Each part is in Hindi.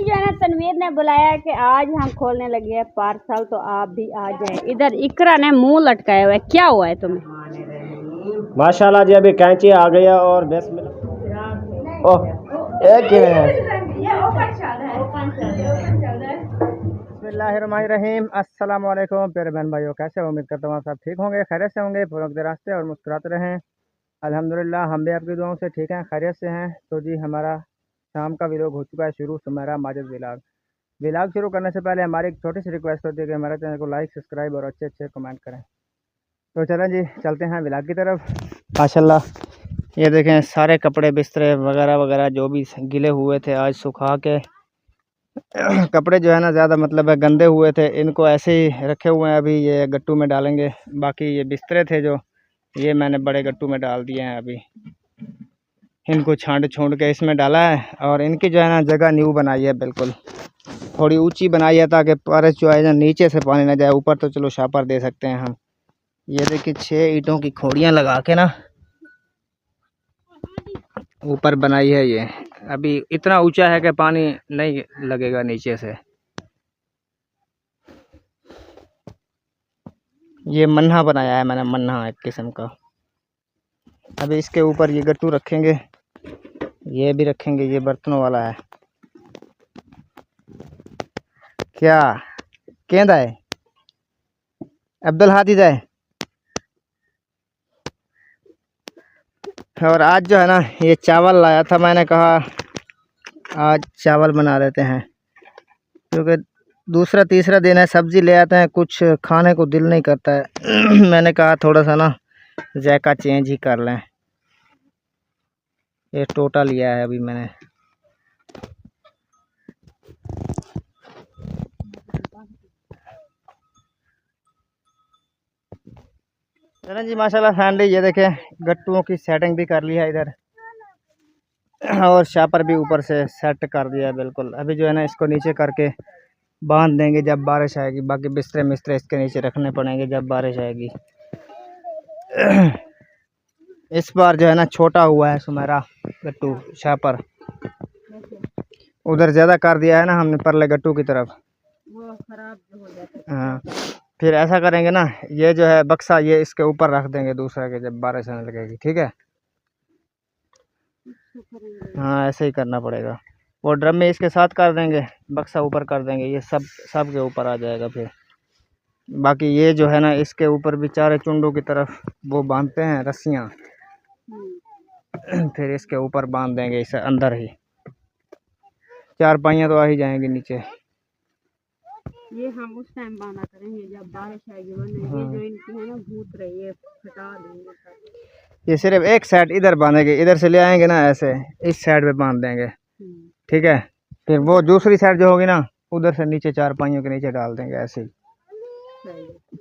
अभी जो है ना तनवीर ने बुलाया कि आज हम खोलने लगे हैं पार्सल, तो आप भी आ जाएं। इधर इकरा ने मुंह लटकाया हुआ है, क्या हुआ है तुम्हें? माशाल्लाह जी, अभी कैंची आ गया और ओह एक ही बिस्मिल्लाहिर्रहमानिर्रहीम। अस्सलाम वालेकुम प्यारे बहन भाइयों, कैसे हो? उम्मीद करता हूँ आप सब ठीक होंगे, खैरियत से होंगे, पूरे रास्ते और मुस्कुराते रहें। अल्हम्दुलिल्लाह हम भी आपकी दुआओं से ठीक हैं, खैरियत से हैं। तो जी हमारा शाम का व्लॉग हो चुका है शुरू, सुमेरा माजिद व्लॉग शुरू करने से पहले हमारी एक छोटी सी रिक्वेस्ट होती है कि हमारे चैनल को लाइक, सब्सक्राइब और अच्छे अच्छे कमेंट करें। तो चलें जी, चलते हैं व्लॉग की तरफ। माशाल्लाह ये देखें, सारे कपड़े बिस्तरे वगैरह वगैरह जो भी गिले हुए थे आज सुखा के कपड़े जो है ना ज़्यादा मतलब है गंदे हुए थे, इनको ऐसे ही रखे हुए हैं। अभी ये गट्टू में डालेंगे। बाकी ये बिस्तरे थे जो, ये मैंने बड़े गट्टू में डाल दिए हैं। अभी इनको छांट छूंट के इसमें डाला है और इनकी जो है ना जगह न्यू बनाई है, बिल्कुल थोड़ी ऊंची बनाई है ताकि बारिश जो है ना नीचे से पानी ना जाए। ऊपर तो चलो शापर दे सकते हैं हम। ये देखिए 6 ईंटों की खोड़ियाँ लगा के ना ऊपर बनाई है ये। अभी इतना ऊंचा है कि पानी नहीं लगेगा नीचे से। ये मन्हा बनाया है मैंने, मन्हा एक किस्म का। अभी इसके ऊपर ये गट्टू रखेंगे, ये भी रखेंगे। ये बर्तनों वाला है। क्या कहता है अब्दुल हादी जाए। और आज जो है ना ये चावल लाया था, मैंने कहा आज चावल बना लेते हैं, क्योंकि दूसरा तीसरा दिन है सब्जी ले आते हैं, कुछ खाने को दिल नहीं करता है। मैंने कहा थोड़ा सा ना जायका चेंज ही कर लें। ये टोटा लिया है अभी मैंने। चलें जी, माशाल्लाह फैमिली ये देखें गट्टुओं की सेटिंग भी कर ली है इधर, और शापर भी ऊपर से सेट कर दिया है बिल्कुल। अभी जो है ना इसको नीचे करके बांध देंगे जब बारिश आएगी। बाकी बिस्तरे मिस्तरे इसके नीचे रखने पड़ेंगे जब बारिश आएगी। इस बार जो है ना छोटा हुआ है सुमेरा गट्टू शापर, उधर ज़्यादा कर दिया है ना हमने परले गट्टू की तरफ, वो खराब हो जाता है। हाँ, फिर ऐसा करेंगे ना, ये जो है बक्सा ये इसके ऊपर रख देंगे दूसरा के जब बारिश आने लगेगी। ठीक है, हाँ ऐसे ही करना पड़ेगा। वो ड्रम में इसके साथ कर देंगे, बक्सा ऊपर कर देंगे, ये सब के ऊपर आ जाएगा फिर। बाकी ये जो है ना इसके ऊपर भी चारे चुंडों की तरफ वो बांधते हैं रस्सियाँ, फिर इसके ऊपर बांध देंगे इसे अंदर ही। 4 पाइयाँ तो आ ही जाएंगी नीचे। ये हम उस टाइम बांधा करेंगे जब बारिश आएगी, वरना ये जो इनकी है ना भूत रही है, फटा देंगे। ये सिर्फ एक साइड इधर बांधेंगे, इधर से ले आएंगे ना ऐसे इस साइड पे बांध देंगे। ठीक है, फिर वो दूसरी साइड जो होगी ना उधर से नीचे 4 पाइयों के नीचे डाल देंगे। ऐसे ही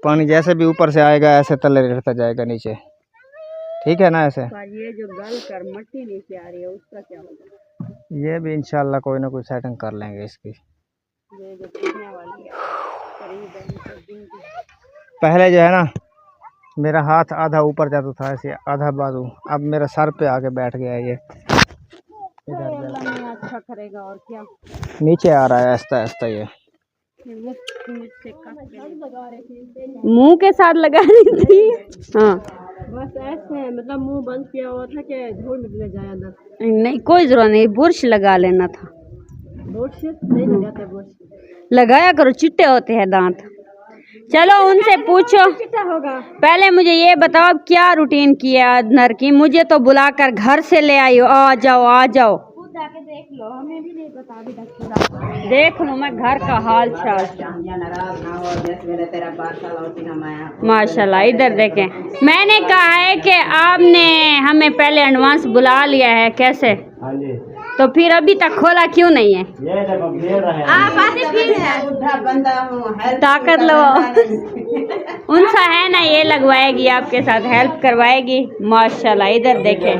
पानी जैसे भी ऊपर से आएगा ऐसे तले रहता जाएगा नीचे। ठीक है ना ऐसे। ये जो गल कर मट्टी नीचे आ रही है उसका क्या होगा? ये भी इंशाल्लाह कोई ना कोई सेटिंग कर लेंगे इसकी। ये जो पीने वाली है पहले जो है ना मेरा हाथ आधा ऊपर जाता था ऐसे, आधा बाजू, अब मेरा सर पे आके बैठ गया है। ये इधर अच्छा करेगा और क्या, नीचे आ रहा है आहिस्ता आहिस्ता। ये मुंह के साथ लगा रही थी। हाँ बस ऐसे, मतलब मुंह बंद किया हुआ था कि धूल निकल जाए अंदर। नहीं कोई जरूरत नहीं, बुरश लगा लेना था। बुरश नहीं लगाते, बुरश लगाया करो, चिट्टे होते हैं दांत। चलो उनसे पूछो, होगा। पहले मुझे ये बताओ अब क्या रूटीन किया नर की, मुझे तो बुलाकर घर से ले आई हो। आ जाओ आ जाओ, जाके देख लो, हमें भी नहीं पता अभी तक। देख लो मैं घर का हाल चाल। माशाल्लाह इधर देखें, मैंने कहा है कि आपने हमें पहले एडवांस बुला लिया है, कैसे तो फिर अभी तक खोला क्यों नहीं है? ताकत लो उनसा है ना, ये लगवाएगी आपके साथ, हेल्प करवाएगी। माशाल्लाह इधर देखें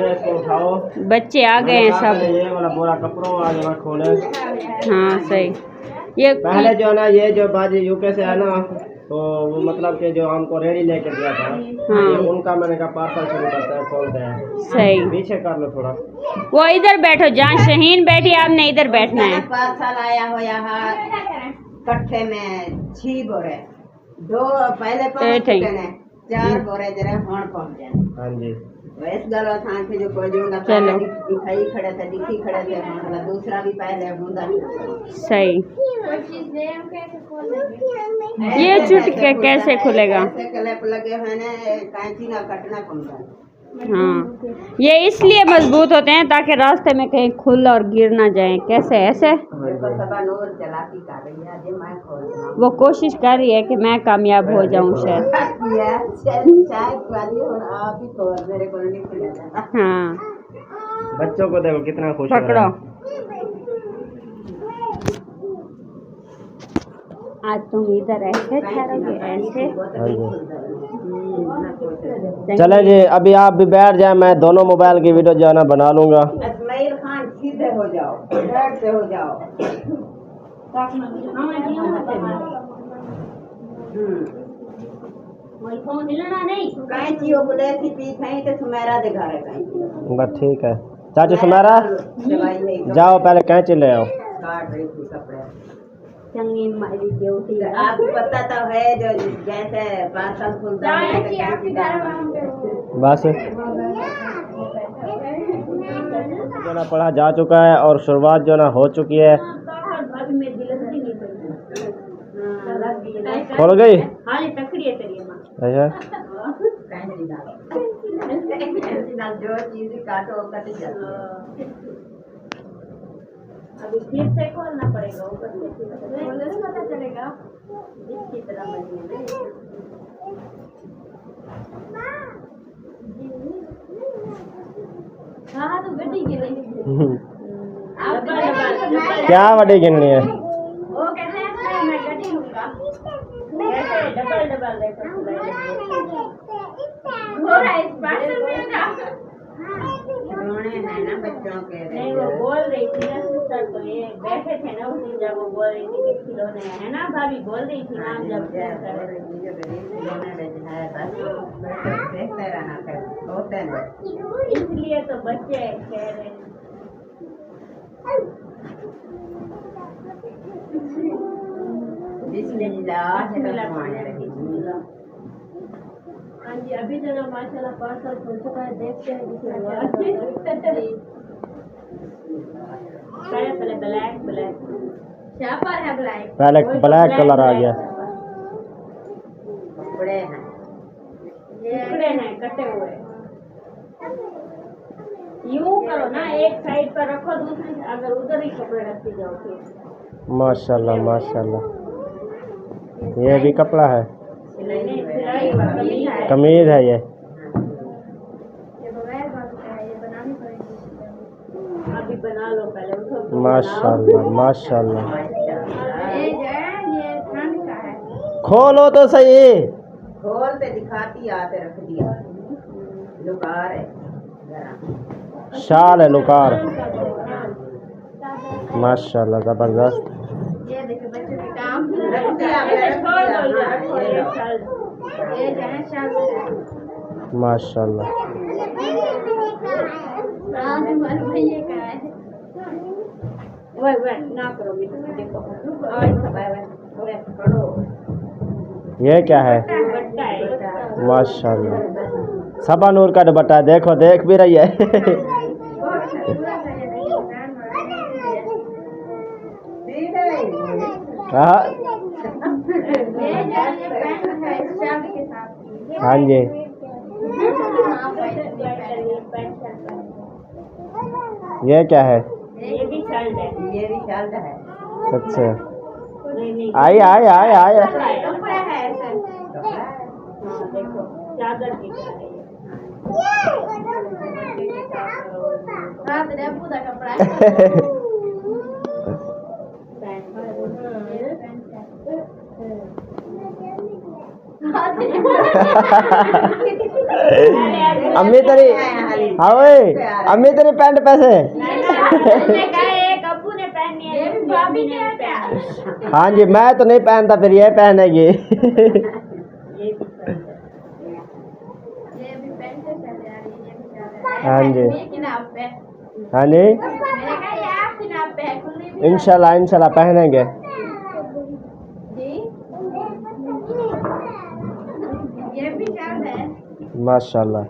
बच्चे आ गए हैं सब। हाँ सही। ये पहले जो ना ये जो बाजी यूके से है ना तो वो मतलब कि जो हमको रेडी लेके दिया था, हाँ। ये उनका मैंने कहा पार्सल शुरू करते हैं, खोलते हैं। सही। पीछे कर लो थोड़ा। वो इधर बैठो, जहाँ शहीन बैठी आपने इधर बैठना है। पार्सल आया हो यहाँ कट्ठे में 6 बोरे, 2 पहले पहुंच चुके हैं, 4 बोरे जरा होड़ पहुंच जाए। हाँ जी। वैस गलो था कि जो कोई जो चलो। दिखाई खड़े थे, दिखी खड़े थे, मतलब दूसरा भी पहले हुंदा नहीं। सही। ये चुटके कैसे खुलेगा? ऐसे क्लिप लगे हुए हैं, कैंची ना कटना पड़ता है। हाँ, ये इसलिए मजबूत होते हैं ताकि रास्ते में कहीं खुल और गिर ना जाए। कैसे ऐसे? देखो सबा नूर चलाकी कर रही है, जे मैं खोल दूँ। वो कोशिश कर रही है कि मैं कामयाब हो जाऊं शायद। शायद वाली और आप ही खोल, मेरे को नहीं खुलेगा। हाँ, बच्चों को देखो कितना खुश हो रहा पकड़ो। है। आज तुम इधर ऐसे ठहरोगे, ऐसे। चले जी, अभी आप भी बैठ जाए, मैं दोनों मोबाइल की वीडियो जो है ना बना लूंगा। इस्माइल खान सीधे हो जाओ, साइड से हो जाओ। कैंची वो गुलेसी पीस है तो सुमेरा दिखा रहे कैंची। बस ठीक है चाची सुमेरा, जाओ पहले कैंची ले आओ। काट रही थी कपड़े। चंगी मारी ड्यूटी। आपको पता तो है जो जैसे पार्सल खुलता है तो कैंची बस जो ना पढ़ा जा चुका है और शुरुआत जो ना हो चुकी है। खोल गई? अच्छा, जो चीज काटो कट जाती। अभी फिर से खोलना पड़ेगा, ऊपर से खोलने से पता चलेगा इसकी तरह हाँ तो गड्डी गिरेगी। क्या बड़ी गिननी है? वो कहते हैं मैं गड्डी लूंगा, डबल डबल लेकर हो रहा है इस पार्सल में ना। रोने हैं ना बच्चों के। नहीं वो बोल रही थी ना सिस्टर, तो ये बैठे थे ना उस दिन जब वो बोल रही थी कि खिलौने है ना, भाभी बोल रही थी ना जब देखते रहना होते हैं, इसलिए तो बच्चे कह रहे हैं। हाँ जी, अभी जो माशाल्लाह पार्सल खुल चुका है, देखते हैं पहले ब्लैक क्या पर है ब्लैक? पहले ब्लैक कलर आ गया। कपड़े हैं, टुकड़े हैं कटे हुए। यूं करो ना, एक साइड पर रखो, दूसरी अगर उधर ही कपड़े रखते जाओ फिर। माशाल्लाह माशाल्लाह, ये भी कपड़ा है, कमीज है ये। अभी बना लो पहले, उठो। माशाल्लाह माशाल्लाह, खोलो तो सही। खोल पे दिखाती आते रख दिया, लुकार है शाल है, लुकार। माशाल्लाह जबरदस्त। ये देखो बच्चे के काम रख दिया, ये जाए शाल माशाल्लाह वह ना करो भी, देखो ये क्या है? बट्टा है। माशाल्लाह सबा नूर का दुपट्टा है, देखो देख भी रही है। हाँ हाँ जी, ये क्या है? ये भी शर्ट है, ये भी शर्ट है। अच्छा, नहीं आई आई आई आई। कपड़ा है ऐसा। हाँ देखो चादर की तरह है ये। रात रेपू का कपड़ा है। अम्मी तेरी, हाँ भाई अम्मी तेरी पैंट पैसे। एक अब्बू ने पहनी है, भी नहीं पहना। हाँ जी, मैं तो नहीं पहनता, फिर ये पहनेगी। ये भी पहनते। ये भी पहनते चले आ रही है, ये भी चल रहा है। हाँ जी, कि ना आप पे हाँ जी, मैंने कहा ये आपकी नाप पे है, खुली भी इंशाल्लाह इंशाल्लाह पहनेंगे। जी। ये भी चल है। माशाल्लाह,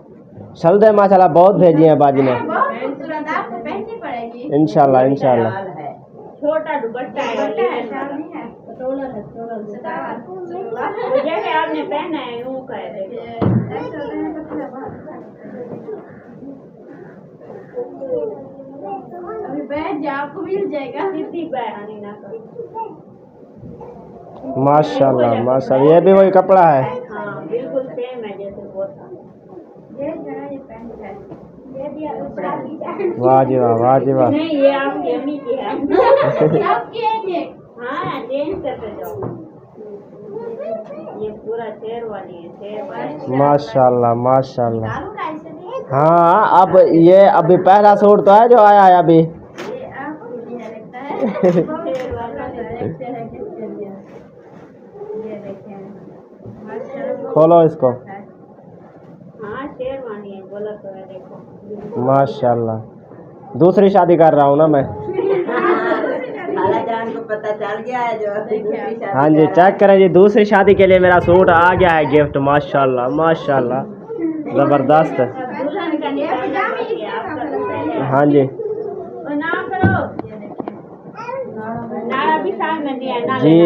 सल्दे माशाल्लाह बहुत भेजी हैं बाजी ने। बहुत खूबसूरत, आपको पहननी पड़ेगी। इंशाल्लाह इंशाल्लाह। शाल है। छोटा दुपट्टा है, शाल नहीं है, पटोला है, सलवार। जैसे आपने पहना है यूं का है, देखिए। अभी बैठ जाओ, आपको मिल जाएगा। सीधी बयानी ना करो। माशाल्लाह माशाल्लाह, ये भी वही कपड़ा है। हाँ बिल्कुल सेम है जैसे वो था। ये जरा ये पैंट है, ये भी शादी का है। वाह जी वाह, वाह जी वाह। नहीं ये आपकी अम्मी की है। आपकी है ये? हाँ चेंज करते जाओ। ये पूरा शेर वाली है, शेर वाली। माशाल्लाह माशाल्लाह। डालूंगा ऐसे नहीं। हाँ, अब ये अभी पहला सूट तो है जो आया है अभी। ये आपको नहीं लगता है? शेर वाला देखते हैं किसके लिए। ये देखें माशाल्लाह। खोलो इसको। हाँ शेरवानी है, बोला तो है, देखो। माशाल्लाह, दूसरी शादी कर रहा हूँ ना मैं। खाला जान को पता चल गया है जो दूसरी शादी हाँ जी, कर चेक करें जी, दूसरी शादी के लिए मेरा सूट आ गया है गिफ्ट। माशाल्लाह माशाल्लाह, जबरदस्त। दुल्हन का निकाह किया आपका तो पहले। हाँ जी और ना करो, ये देखिए नाड़ा भी साथ में दिया है, ना जी।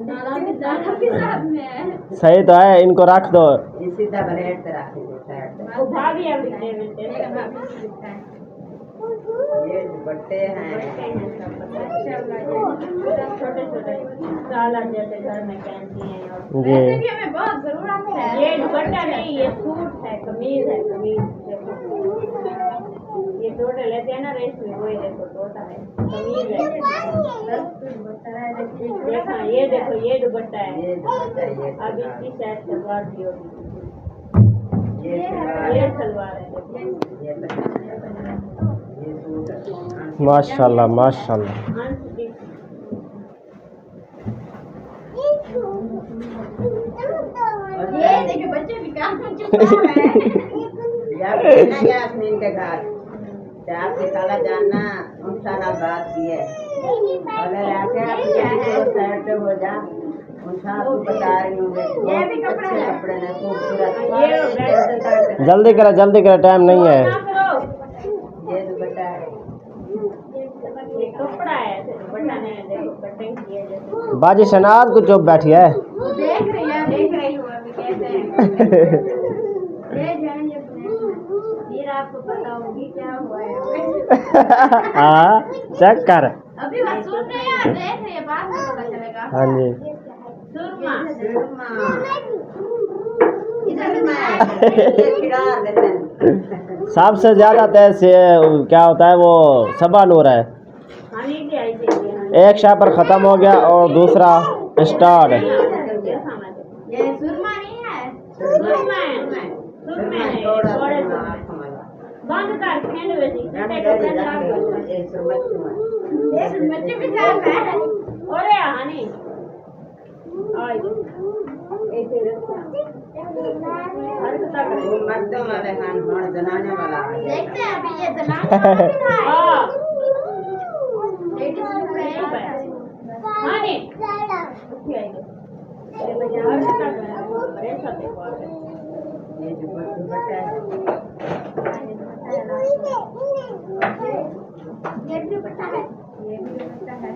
नाड़ा भी साथ में है। सही तो है, इनको रख दो। ये सीधा ब्लेड पे रख दो साइड पे। वो भाभी अभी दे देते हैं। ये दुपट्टे हैं। छोटे छोटे साला जैसे घर में पहनती हैं। जी वैसे भी हमें बहुत जरूरत है। ये दुपट्टा नहीं, ये सूट है, कमीज है, कमीज। ये टोटे लेते हैं ना रेशमी, वही देखो टोटा है, कमीज है। देखा ये देखो, ये दुपट्टा है। ये दुपट्टा, ये अब इसकी शायद सलवार भी होगी। ये ये सलवार है, देखो। ये सूट है। माशाल्लाह माशाल्लाह। ये देखो बच्चे भी काम कर चुके हैं। जब ना यास्मीन के घर चाप की खाला जानना उनका ना बात की है। बोले लाके आप साइड पे हो जा, उनका आपको बता रही हूँ। ये भी कपड़े ने खूबसूरत। जल्दी करें, टाइम नहीं है। ये दुपट्टा है। ये कपड़ा है, दुपट्टा नहीं है, देखो कटिंग की है जैसे। बाजी शनाज को चुप बैठी है। देख रही हूँ अभी कैसे हैं। ये जाएंगे फिर आपको पता होगी क्या हुआ है। हाँ, चेक कर। अभी वह सुन रहे हैं, देख रही है, बाद में पता चलेगा। हाँ जी, सुरमा सबसे ज्यादा तेज से क्या होता है वो सबा नूर है। हनी की आई चाहिए। एक शाह पर खत्म हो गया और दूसरा स्टार्ट। ये सुरमा नहीं है, सुरमा है, सुरमा है, थोड़े बंद कर फेंड वेजी बच्चे भी साथ है। ओरे हनी आई ऐसे मर्दों वाले खान जनाने वाला है। देखते हैं अभी ये जनाने वाला है। हां लेडीज लुक है हनी उठी आई ये बाजार से कर रहा है बड़े साथे को ये जो दुपट्टा है ये भी दुपट्टा है, ये भी दुपट्टा है।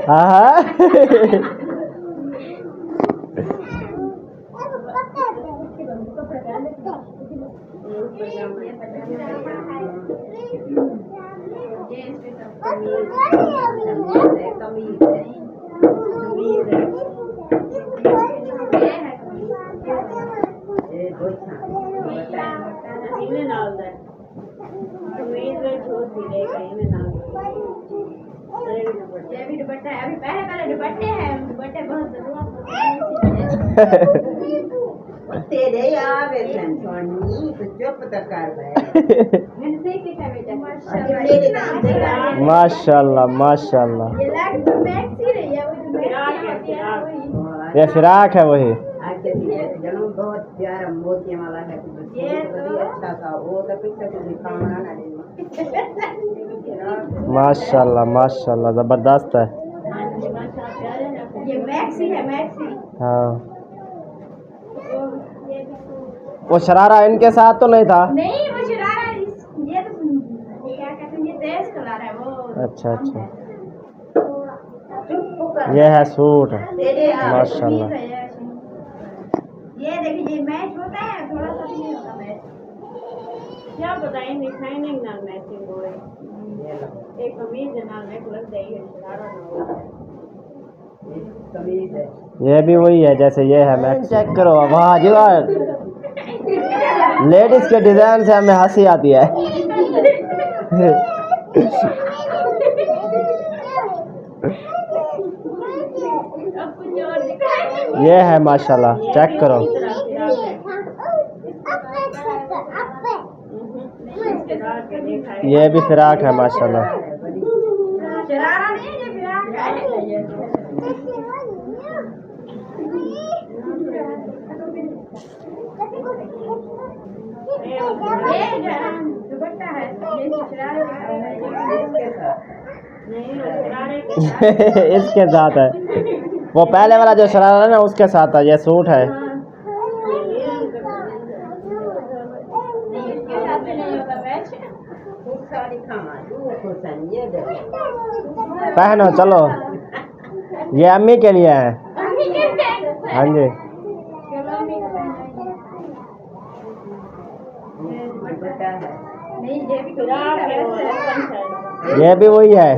हाँ ये भी दुपट्टा है, अभी पहले दुपट्टे हैं, दुपट्टे बहुत जरूरत होते हैं। तेरे आवे सन सोनी तो चुप तो कर बे माशाल्लाह माशाल्लाह। ये फिराक है वही। जनो बहुत प्यारा मोतियां वाला है ये अच्छा था वो तो पीछे से दिखाना ना माशाल्लाह माशाल्लाह जबरदस्त है। ये मैक्सी है मैक्सी। हाँ वो शरारा इनके साथ तो नहीं था। नहीं वो शरारा ये तो क्या कहते हैं ये तेज कलर है वो। अच्छा अच्छा ये है सूट माशाल्लाह। ये देखिए ये मैच होता है थोड़ा सा नहीं होता मैच। क्या बताएंगे शाइनिंग ना मैचिंग हो रही एक कमीज ना नेकलेस देगी शरारा ना हो कमीज है ये भी वही है जैसे ये है। मैं चेक करो वाह जी वाह। लेडीज के डिजाइन से हमें हंसी आती है। ये है माशाल्लाह चेक करो। ये भी फिराक है माशाल्लाह। शरारा नहीं ये फिराक है। ये दुपट्टा है ये शरारा इसके साथ है। वो पहले वाला जो शरारा है ना उसके साथ है। ये सूट है। पहनो चलो ये अम्मी के लिए है। हाँ जी ये भी वही है।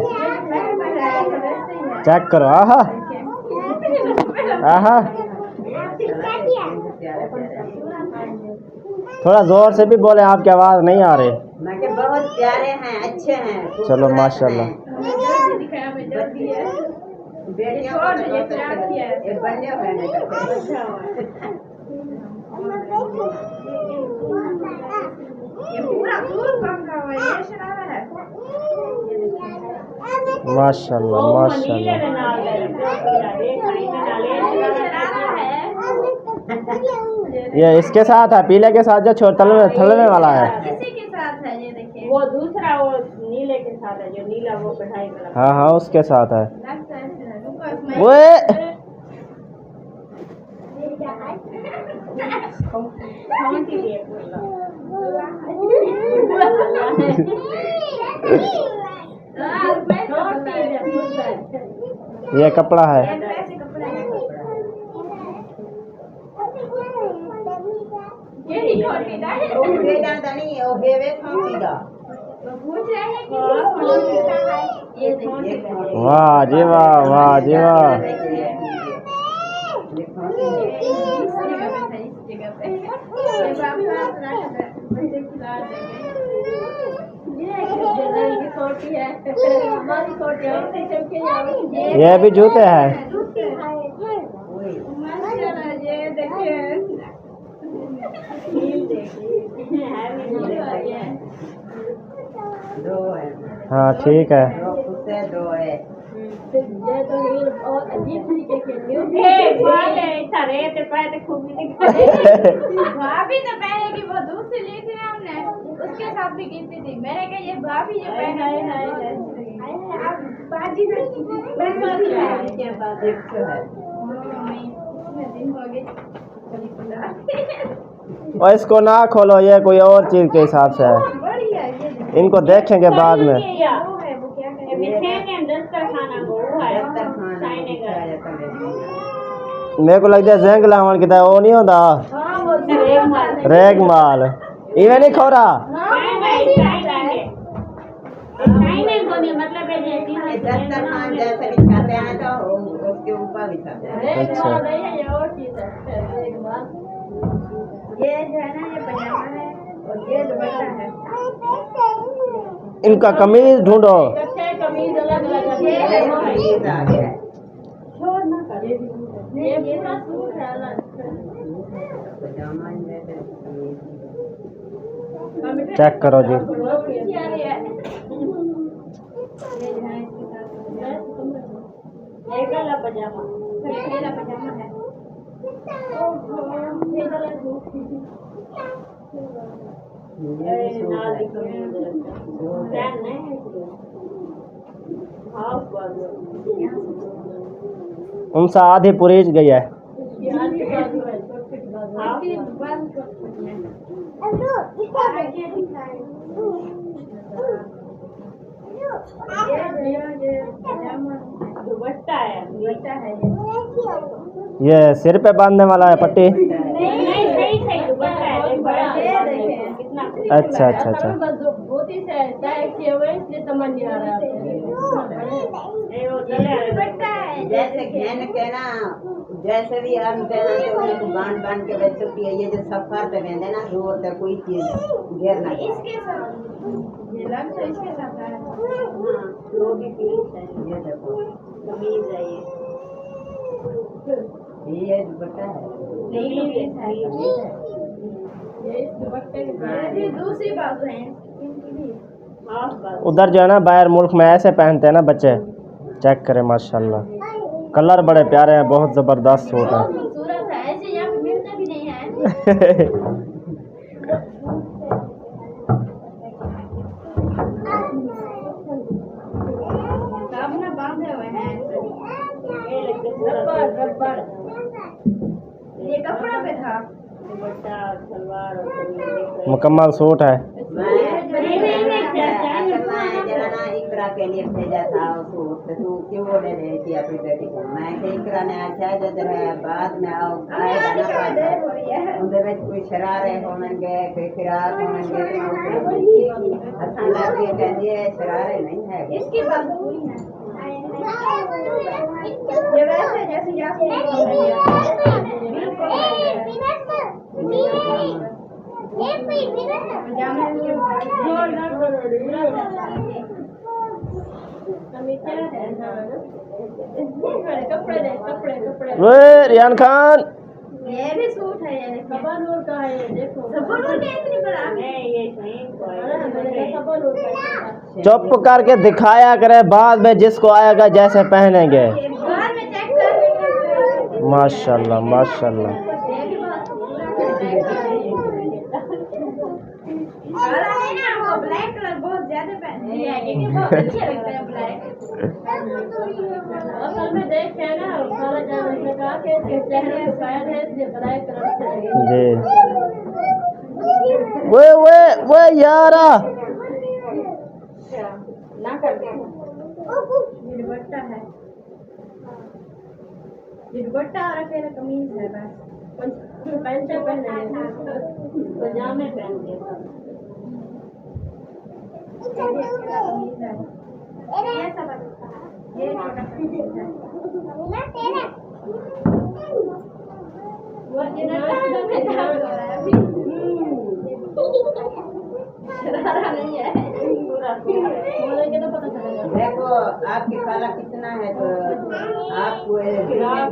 चेक करो आहा आहा। थोड़ा जोर से भी बोले आपकी आवाज नहीं आ रही। मैं के बहुत प्यारे हैं अच्छे हैं। चलो माशाल्लाह। बेटियों को तो बहुत अच्छे लगते हैं। ये बंदे बहने ये पूरा सूट काम का हुआ ये शरारा है। माशाल्लाह माशाल्लाह। ये इसके साथ है पीले के साथ जो थलवे वाला है। इसी के साथ है ये देखिए वो दूसरा वो नीले के साथ है जो नीला वो कढ़ाई वाला। हाँ हाँ उसके साथ है। वो ये कपड़ा है। वाह जी वाह वाह जी वाह। ये भी जूते हैं। हाँ ठीक है। दो है भाभी तो पहनेगी वो दूसरी ली थी ना हमने उसके साथ भी गिनती थी। मैंने कहा ये भाभी जो पहने बाजी और इसको ना खोलो ये कोई और चीज के हिसाब से है। इनको देखेंगे बाद में। मेरे को लगता है जंग लावन की वो नहीं होता रेग माल इवे नहीं खोरा। दस्तरखान जैसे बिछाते हैं तो उसके ऊपर बिछाते हैं। अच्छा ये जो है ना ये पजामा है और ये दुपट्टा है। इनका कमीज ढूंढो। कमीज अलग अलग ये पूरा सूट है अलग। पजामा चेक करो जी। पजामा है। उनसे आधी पुरीज गई है। ये सिर पे बांधने वाला है पट्टी। अच्छा अच्छा अच्छा। जैसे घेन के ना, जैसे भी आनते हैं तो उनको बांध के बच्चों की ये जो सफर पे रहते ना दूर तक कोई चीज घेर ना इसके साथ ये लग तो इसके साथ है। हाँ वो भी पीस है। ये देखो कमीज है ये दुपट्टा है। नहीं ये दुपट्टे के दूसरी बाजू है। उधर जो है ना बाहर मुल्क में ऐसे पहनते हैं ना बच्चे। चेक करें माशाल्लाह, कलर बड़े प्यारे हैं, बहुत ज़बरदस्त सूट है। ये कपड़ा पे था मुकम्मल सूट है। इकरा के लिए भेजा था सूट तू क्यों ले रही थी अपनी बेटी को। मैं इकरा ने अच्छा जब बाद में आएगा ना उनके कोई शरारे होंगे कोई फिराक होंगे अच्छा लगे कहते शरारे नहीं है इसकी बात हुई है। ये वैसे जैसे रियान खान ये भी सूट है। ये सबनूर का है। ये देखो सबनूर के इतनी बड़ा है। ये सबनूर का। चुप करके दिखाया करे, बाद में जिसको आएगा जैसे पहनेंगे। माशाल्लाह माशाल्लाह। ब्लैक कलर बहुत ज्यादा पहनती है क्योंकि बहुत अच्छे लगते हैं ब्लैक। असल में देखे ना खाला जान ने कहा कि चेहरे पे शायद है इसलिए ब्लैक कलर से जी। वो यारा ना कर दे। ये दुपट्टा है। ये दुपट्टा और अकेला कमीज है बस। पैंट पहने हैं पजामे पहनते हैं। ये सब ये छोटा वो नहीं है बोलेंगे तो पता चलेगा। देखो आपकी खाला कितना है तो आपको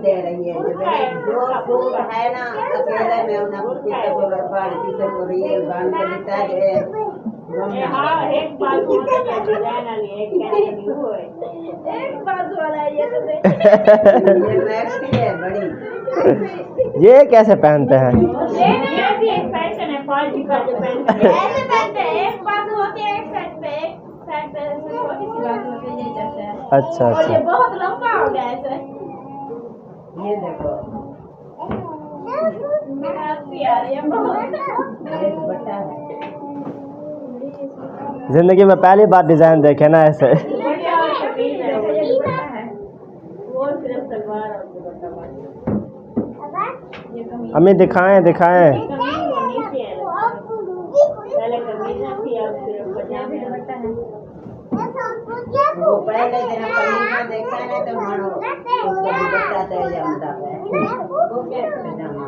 दे रही है जो सूट है ना अकेले में उन्हें किसी को रफाड़ किसी को रियल बांध के देता है। हाँ एक बाजू एक बाजू वाला है ये तो ये मैक्सी है बड़ी। ये कैसे पहनते हैं? एक फैशन है क्वालिटी का जो पहनते हैं ऐसे पहनते हैं। एक बाजू होती है एक साइड पे एक साइड पे छोटी सी बाजू होती है ये जैसे है। अच्छा और अच्छा। ये बहुत लंबा हो गया ऐसे। ये देखो हंसी आ रही है बहुत। ये दुपट्टा है। जिंदगी में पहली बार डिजाइन देखे ना ऐसे। अम्मी दिखाएं दिखाएं। वो पहले दिन कमीज देखा है तो मानो उसका दुपट्टा तय जाता है वो कैसे पजामा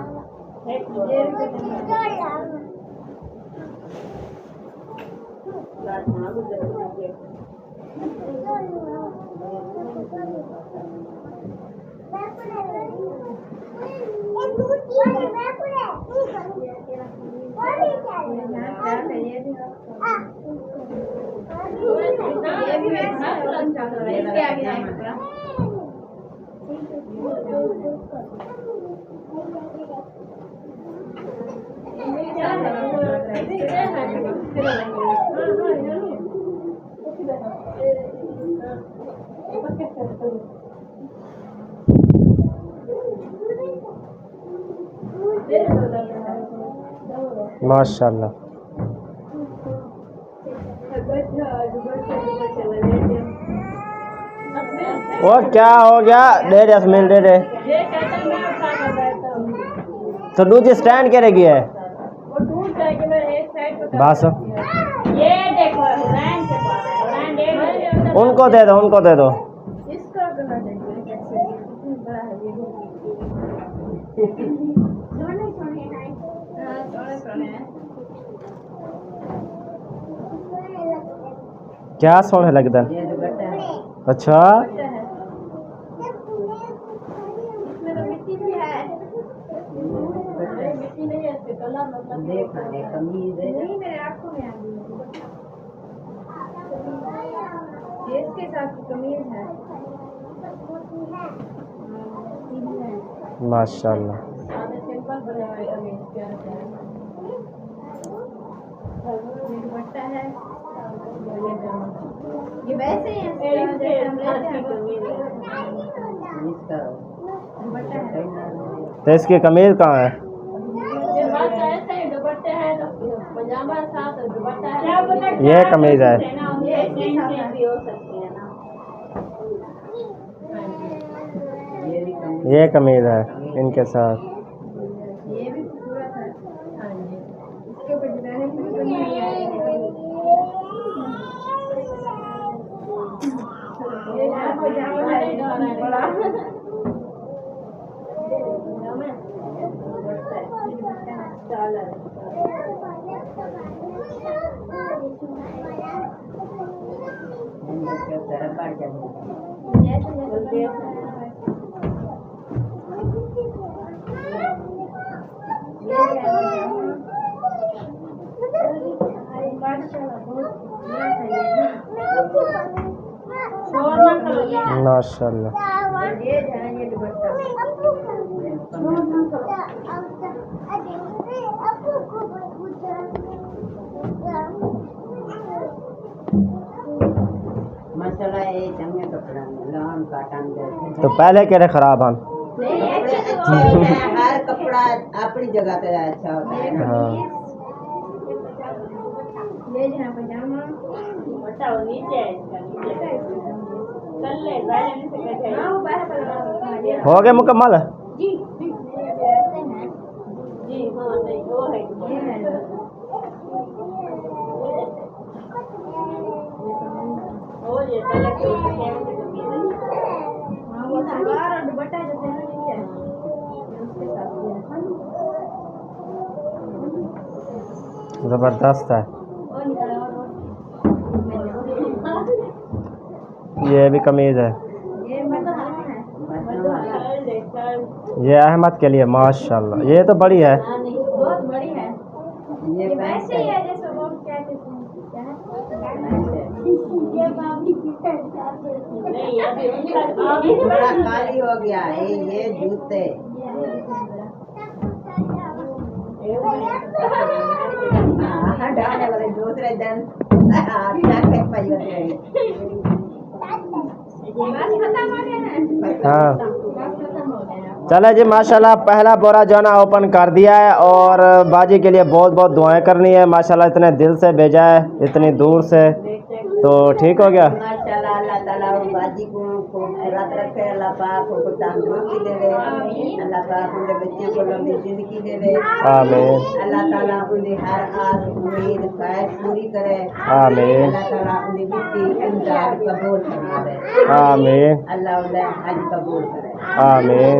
माशाल्लाह। वो क्या हो गया? दे दे यास्मीन, दे दे। तो दूसरी स्टैंड करेगी है बस। उनको दे दो, उनको दे दो। क्या सोने लगता है? ये दुपट्टा है। अच्छा, देखा दे कमीज है इसके साथ कमीज है। माशाल्लाह। सिंपल बने हुए कमीज दुपट्टा है। ये वैसे ही इसका तो इसकी कमीज कहाँ है? दुपट्टे है पजामा साथ दुपट्टा है। ये कमीज है। भी हो सकती है ना। ये भी कमीज ये कमीज है इनके साथ। ये भी खूबसूरत है। हाँ जी, इसके ऊपर डिजाइनिंग भी बनी हुई है। ये पजामा है बड़ा। माशाल्लाह। मसाला ये चंगे कपड़ा में लॉन काटन दे तो पहले कह रहे खराब हन। हर कपड़ा अपनी जगह पे अच्छा होता है ना। हाँ, ये जो है पजामा बताओ नीचे है इसका नीचे कर ले बैलेंस से कर जाए। हां बाहर हो गए मुकम्मल। जी ऐसे हैं जी। हां नहीं वो है ये है और ये पहले के हां वो सलवार और दुपट्टा जो है नीचे उसके साथ जबरदस्त है। और निकालो और ये भी कमीज है। ये मतलब है ये अहमद के लिए माशाल्लाह। ये तो बड़ी है। बहुत बड़ी है। ये वैसे ही है जैसे वो क्या कहते हैं ये बाबी की नहीं अभी पूरा खाली हो गया ये जूते डालने वाले दूसरे दिन हाँ, चले जी माशाल्लाह। पहला बोरा जो है ना ओपन कर दिया है और बाजी के लिए बहुत बहुत दुआएं करनी है। माशाल्लाह इतने दिल से भेजा है इतनी दूर से, तो ठीक हो गया। माशाल्लाह अल्लाह ताला उन बाजी को खूबसूरत रखे। अल्लाह पाक को तंदुरुस्ती देवे। अल्लाह पाक उनके बच्चों को लंबी जिंदगी देवे। आमीन अल्लाह ताला उनकी हर आस उम्मीद ख्वाहिश पूरी करे। आमीन अल्लाह ताला उनकी बिट्टी इमदाद कबूल फरमावे। आमीन अल्लाह उन्हें हज कबूल करे। आमीन।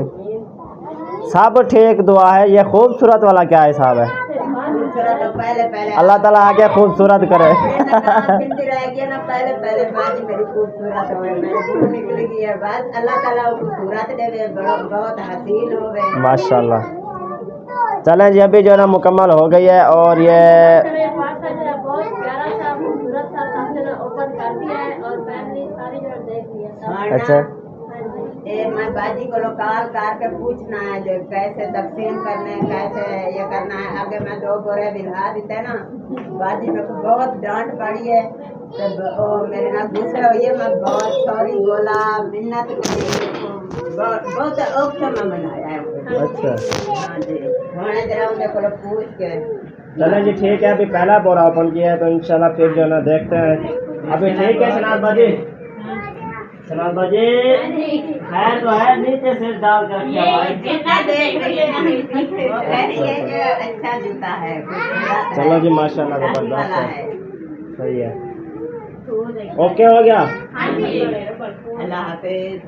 सब ठीक दुआ है। ये खूबसूरत वाला क्या हिसाब है? खूबसूरत तो पहले पहले अल्लाह ताला आगे खूबसूरत करे। पिंडी रह गया ना पहले पहले बाजी मेरी खूबसूरत होवे मेरी बूढ़ निकल गई है बस। अल्लाह ताला खूबसूरत देवे बहुत हसीन होवे। माशाल्लाह। चलें जी, अभी जो है ना मुकम्मल हो गई है और ये बहुत प्यारा सा खूबसूरत सा हमने ना ओपन कर दिया है और फैमिली सारी जो देख लिया। अच्छा ये मैं बाजी को लोकाल कार के पूछना है जो कैसे तकसीम करने कैसे ये करना है। आगे मैं 2 बोरे बिल्हा देते ना, बाजी में बहुत डांट पड़ी है तो मेरे ना गुस्से हुई है। मैं बहुत सॉरी बोला, मिन्नत बहुत औखा में मनाया है। अच्छा हाँ जी, होने जरा उनके को पूछ के। चलें जी, ठीक है। अभी पहला बोरा ओपन किया है तो इंशाल्लाह फिर जो है ना देखते हैं। अभी ठीक है शनाज बाजी, शनाज बाजी है तो है, नीचे से डाल कर क्या अच्छा जूता है। चलो जी, माशाल्लाह जबरदस्त है, सही है। ओके हो गया। अल्लाह हाफिज।